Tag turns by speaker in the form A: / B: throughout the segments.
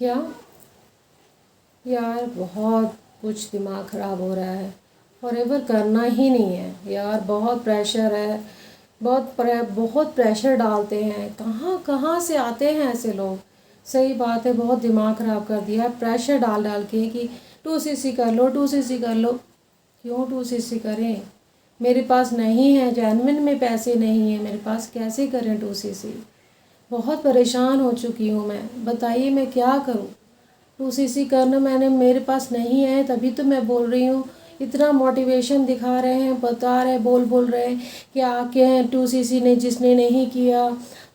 A: क्या यार, बहुत कुछ दिमाग ख़राब हो रहा है। फॉरएवर करना ही नहीं है यार, बहुत प्रेशर है। बहुत प्रेशर डालते हैं, कहाँ कहाँ से आते हैं ऐसे लोग। सही बात है, बहुत दिमाग ख़राब कर दिया है प्रेशर डाल डाल के कि 2cc कर लो, 2cc कर लो। क्यों 2cc करें? मेरे पास नहीं है, जेन्युइन में पैसे नहीं है मेरे पास, कैसे करें 2cc? बहुत परेशान हो चुकी हूँ मैं, बताइए मैं क्या करूँ। 2cc करना मैंने मेरे पास नहीं है, तभी तो मैं बोल रही हूँ। इतना मोटिवेशन दिखा रहे हैं, बता रहे, बोल रहे हैं कि आके हैं 2cc ने जिसने नहीं किया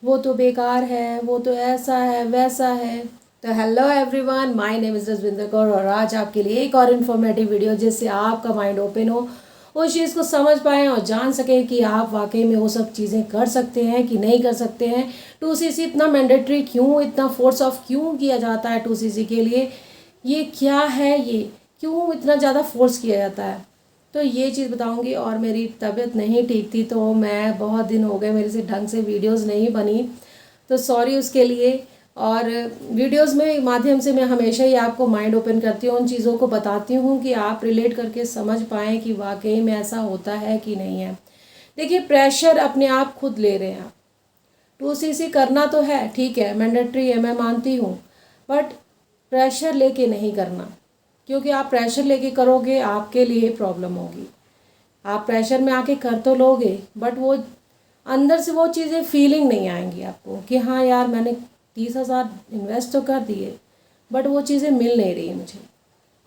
A: वो तो बेकार है, वो तो ऐसा है वैसा है। तो hello everyone, my name is Rajwinder Kaur और आज आपके लिए एक और इन्फॉर्मेटिव वीडियो जिससे आपका माइंड ओपन हो, उस चीज़ को समझ पाएँ और जान सकें कि आप वाकई में वो सब चीज़ें कर सकते हैं कि नहीं कर सकते हैं। 2cc इतना मैंडेटरी क्यों, इतना फोर्स ऑफ क्यों किया जाता है 2cc के लिए? ये क्या है, ये क्यों इतना ज़्यादा फोर्स किया जाता है? तो ये चीज़ बताऊंगी। और मेरी तबीयत नहीं ठीक थी, तो मैं बहुत दिन हो गए मेरे से ढंग से वीडियोस नहीं बनी, तो सॉरी उसके लिए। और वीडियोस में माध्यम से मैं हमेशा ही आपको माइंड ओपन करती हूँ, उन चीज़ों को बताती हूँ कि आप रिलेट करके समझ पाएँ कि वाकई में ऐसा होता है कि नहीं है। देखिए, प्रेशर अपने आप खुद ले रहे हैं आप। 2cc करना तो है, ठीक है, मैंडेटरी है, मैं मानती हूँ, बट प्रेशर लेके नहीं करना। क्योंकि आप प्रेशर लेके करोगे आपके लिए प्रॉब्लम होगी। आप प्रेशर में आके कर तो लोगे, बट वो अंदर से वो चीज़ें फीलिंग नहीं आएंगी आपको कि हाँ यार, मैंने 30,000 इन्वेस्ट तो कर दिए, बट वो चीज़ें मिल नहीं रही मुझे,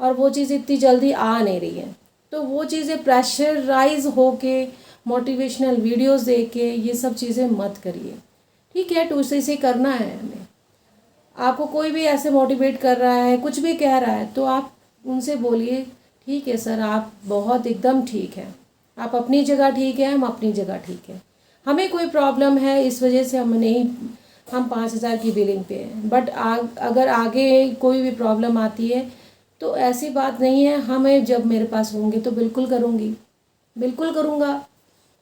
A: और वो चीज़ इतनी जल्दी आ नहीं रही है। तो वो चीज़ें प्रेशराइज होके मोटिवेशनल वीडियोस देख के ये सब चीज़ें मत करिए। ठीक है, 2cc करना है हमें, आपको कोई भी ऐसे मोटिवेट कर रहा है, कुछ भी कह रहा है, तो आप उनसे बोलिए ठीक है सर, आप बहुत एकदम ठीक हैं, आप अपनी जगह ठीक है, हम अपनी जगह ठीक है। हमें कोई प्रॉब्लम है इस वजह से हम नहीं, हम 5,000 की बिलिंग पे हैं, बट अगर आगे कोई भी प्रॉब्लम आती है तो ऐसी बात नहीं है, हमें जब मेरे पास होंगे तो बिल्कुल करूँगी, बिल्कुल करूँगा।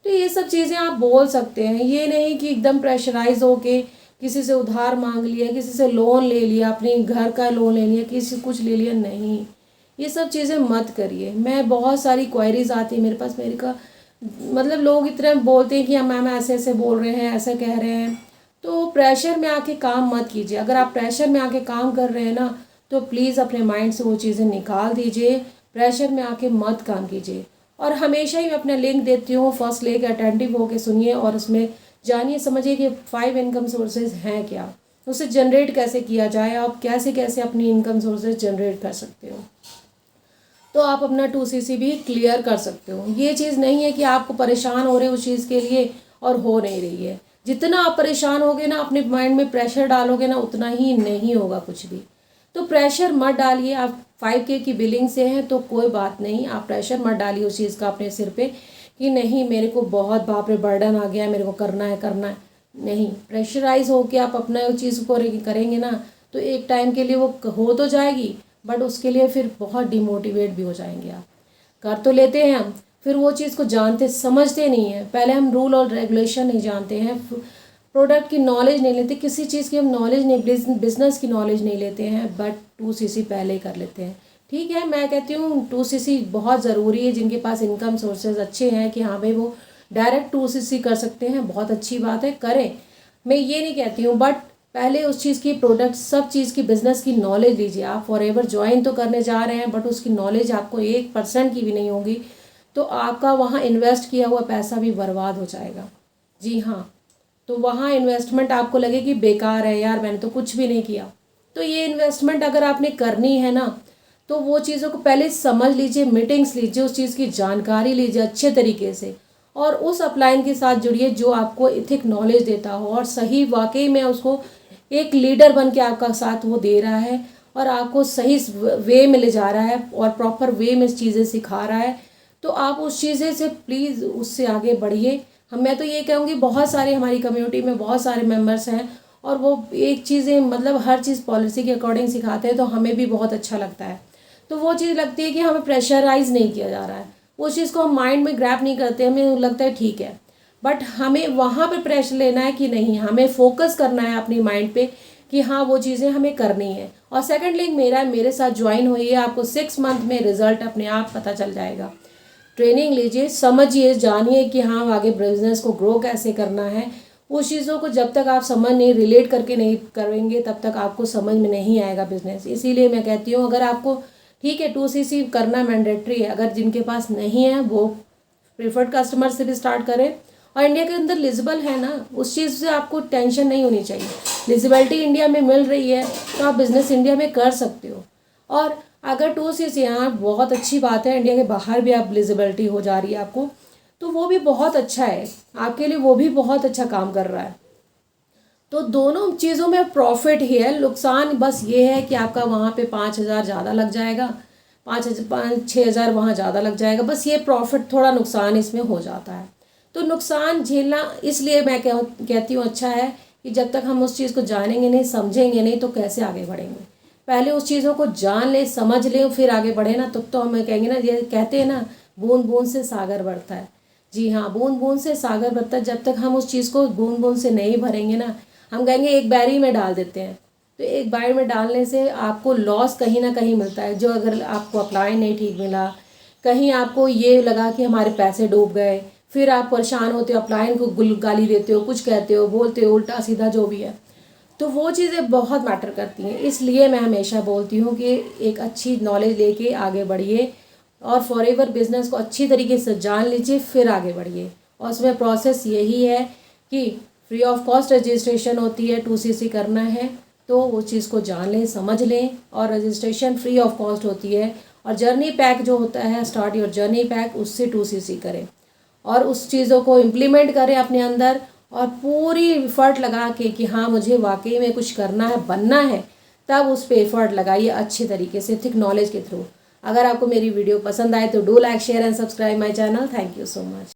A: तो ये सब चीज़ें आप बोल सकते हैं, ये नहीं कि एकदम प्रेशराइज होके किसी से उधार मांग लिया, किसी से लोन ले लिया, अपने घर का लोन ले लिया, किसी से कुछ ले लिया, नहीं, ये सब चीज़ें मत करिए। मैं बहुत सारी क्वायरीज आती है मेरे पास, मेरे का मतलब लोग इतने बोलते हैं कि हम मैम ऐसे ऐसे बोल रहे हैं, ऐसे कह रहे हैं। तो प्रेशर में आके काम मत कीजिए। अगर आप प्रेशर में आके काम कर रहे हैं ना, तो प्लीज़ अपने माइंड से वो चीज़ें निकाल दीजिए, प्रेशर में आके मत काम कीजिए। और हमेशा ही मैं अपना लिंक देती हूँ, फर्स्ट लेके अटेंटिव होके सुनिए और उसमें जानिए समझिए कि 5 इनकम सोर्सेज हैं क्या, उसे जनरेट कैसे किया जाए, आप कैसे कैसे अपनी इनकम सोर्सेज जनरेट कर सकते हो, तो आप अपना 2cc भी क्लियर कर सकते हो। ये चीज़ नहीं है कि आपको परेशान हो रहे हो उस चीज़ के लिए और हो नहीं रही है। जितना आप परेशान होगे ना, अपने माइंड में प्रेशर डालोगे ना, उतना ही नहीं होगा कुछ भी। तो प्रेशर मत डालिए। आप 5K की बिलिंग से हैं तो कोई बात नहीं, आप प्रेशर मत डालिए उस चीज़ का अपने सिर पे कि नहीं मेरे को बहुत बाप रे बर्डन आ गया, मेरे को करना है करना है। नहीं, प्रेशराइज होके आप अपना उस चीज़ को करेंगे ना, तो एक टाइम के लिए वो हो तो जाएगी, बट उसके लिए फिर बहुत डिमोटिवेट भी हो जाएंगे आप। कर तो लेते हैं हम, फिर वो चीज़ को जानते समझते नहीं हैं। पहले हम रूल और रेगुलेशन नहीं जानते हैं, प्रोडक्ट की नॉलेज नहीं लेते, किसी चीज़ की हम नॉलेज नहीं, बिजनेस की नॉलेज नहीं लेते हैं, बट 2cc पहले ही कर लेते हैं। ठीक है, मैं कहती हूँ 2cc बहुत ज़रूरी है। जिनके पास इनकम सोर्सेज अच्छे हैं कि हाँ भाई वो डायरेक्ट 2cc कर सकते हैं, बहुत अच्छी बात है, करें, मैं ये नहीं कहती हूँ, बट पहले उस चीज़ की प्रोडक्ट, सब चीज़ की बिजनेस की नॉलेज लीजिए। आप फॉरएवर ज्वाइन तो करने जा रहे हैं, बट उसकी नॉलेज आपको 1% की भी नहीं होगी, तो आपका वहाँ इन्वेस्ट किया हुआ पैसा भी बर्बाद हो जाएगा। जी हाँ, तो वहाँ इन्वेस्टमेंट आपको लगे कि बेकार है यार, मैंने तो कुछ भी नहीं किया। तो ये इन्वेस्टमेंट अगर आपने करनी है ना, तो वो चीज़ों को पहले समझ लीजिए, मीटिंग्स लीजिए, उस चीज़ की जानकारी लीजिए अच्छे तरीके से, और उस अपलाइन के साथ जुड़िए जो आपको इथिक नॉलेज देता हो और सही वाकई में उसको एक लीडर बन के आपका साथ वो दे रहा है और आपको सही वे में ले जा रहा है और प्रॉपर वे में चीज़ें सिखा रहा है, तो आप उस चीज़ें से प्लीज़ उससे आगे बढ़िए। हम मैं तो ये कहूँगी, बहुत सारे हमारी कम्युनिटी में बहुत सारे मेंबर्स हैं और वो एक चीज़ें मतलब हर चीज़ पॉलिसी के अकॉर्डिंग सिखाते हैं, तो हमें भी बहुत अच्छा लगता है। तो वो चीज़ लगती है कि हमें प्रेशराइज नहीं किया जा रहा है, वो चीज़ को हम माइंड में ग्रैप नहीं करते, हमें लगता है ठीक है, बट हमें वहाँ पे प्रेशर लेना है कि नहीं, हमें फोकस करना है अपनी माइंड पे कि हाँ वो चीज़ें हमें करनी है। और सेकंड लिंक मेरा है, मेरे साथ ज्वाइन होइए, आपको 6 मंथ में रिजल्ट अपने आप पता चल जाएगा। ट्रेनिंग लीजिए, समझिए, जानिए कि हाँ आगे बिजनेस को ग्रो कैसे करना है। उस चीज़ों को जब तक आप समझ नहीं, रिलेट करके नहीं करेंगे, तब तक आपको समझ में नहीं आएगा बिजनेस। इसीलिए मैं कहती हूँ अगर आपको ठीक है 2cc करना मैंडेटरी है, अगर जिनके पास नहीं है वो प्रीफर्ड कस्टमर से भी स्टार्ट करें। और इंडिया के अंदर लिजिबल है ना, उस चीज़ से आपको टेंशन नहीं होनी चाहिए। लिजिबिलिटी इंडिया में मिल रही है तो आप बिज़नेस इंडिया में कर सकते हो। और अगर 2cc यहाँ बहुत अच्छी बात है, इंडिया के बाहर भी आप लिजिबिलिटी हो जा रही है आपको, तो वो भी बहुत अच्छा है आपके लिए, वो भी बहुत अच्छा काम कर रहा है। तो दोनों चीज़ों में प्रॉफिट ही है, नुकसान बस ये है कि आपका वहाँ पे 5,000 ज़्यादा लग जाएगा, 5,000-6,000 वहाँ ज़्यादा लग जाएगा, बस ये प्रॉफिट थोड़ा नुकसान इसमें हो जाता है। तो नुकसान झेलना, इसलिए मैं कहती हूँ अच्छा है कि जब तक हम उस चीज़ को जानेंगे नहीं, समझेंगे नहीं, तो कैसे आगे बढ़ेंगे। पहले उस चीज़ों को जान ले, समझ ले, फिर आगे बढ़े ना, तब तो हमें कहेंगे ना, ये कहते हैं ना बूंद बूंद से सागर बढ़ता है। जी हाँ, बूंद बूंद से सागर बढ़ता है। जब तक हम उस चीज़ को बूंद बूंद से नहीं भरेंगे ना, हम कहेंगे एक बैरी में डाल देते हैं, तो एक बैरी में डालने से आपको लॉस कहीं ना कहीं मिलता है। जो अगर आपको अप्लाई नहीं ठीक मिला, कहीं आपको ये लगा कि हमारे पैसे डूब गए, फिर आप परेशान होते हो, अप्लाई को गाली देते हो, कुछ कहते हो, बोलते हो उल्टा सीधा जो भी है, तो वो चीज़ें बहुत मैटर करती हैं। इसलिए मैं हमेशा बोलती हूँ कि एक अच्छी नॉलेज लेके आगे बढ़िए और फॉरएवर बिजनेस को अच्छी तरीके से जान लीजिए, फिर आगे बढ़िए। और उसमें प्रोसेस यही है कि फ्री ऑफ कॉस्ट रजिस्ट्रेशन होती है, 2cc करना है तो वो चीज़ को जान लें, समझ लें, और रजिस्ट्रेशन फ्री ऑफ कॉस्ट होती है। और जर्नी पैक जो होता है, स्टार्ट योर जर्नी पैक, उससे 2cc करें और उस चीज़ों को इम्प्लीमेंट करें अपने अंदर, और पूरी एफर्ट लगा के कि हाँ मुझे वाकई में कुछ करना है, बनना है, तब उस पर एफर्ट लगाइए अच्छे तरीके से, थिक नॉलेज के थ्रू। अगर आपको मेरी वीडियो पसंद आए तो do like, share and subscribe my channel. Thank you so much.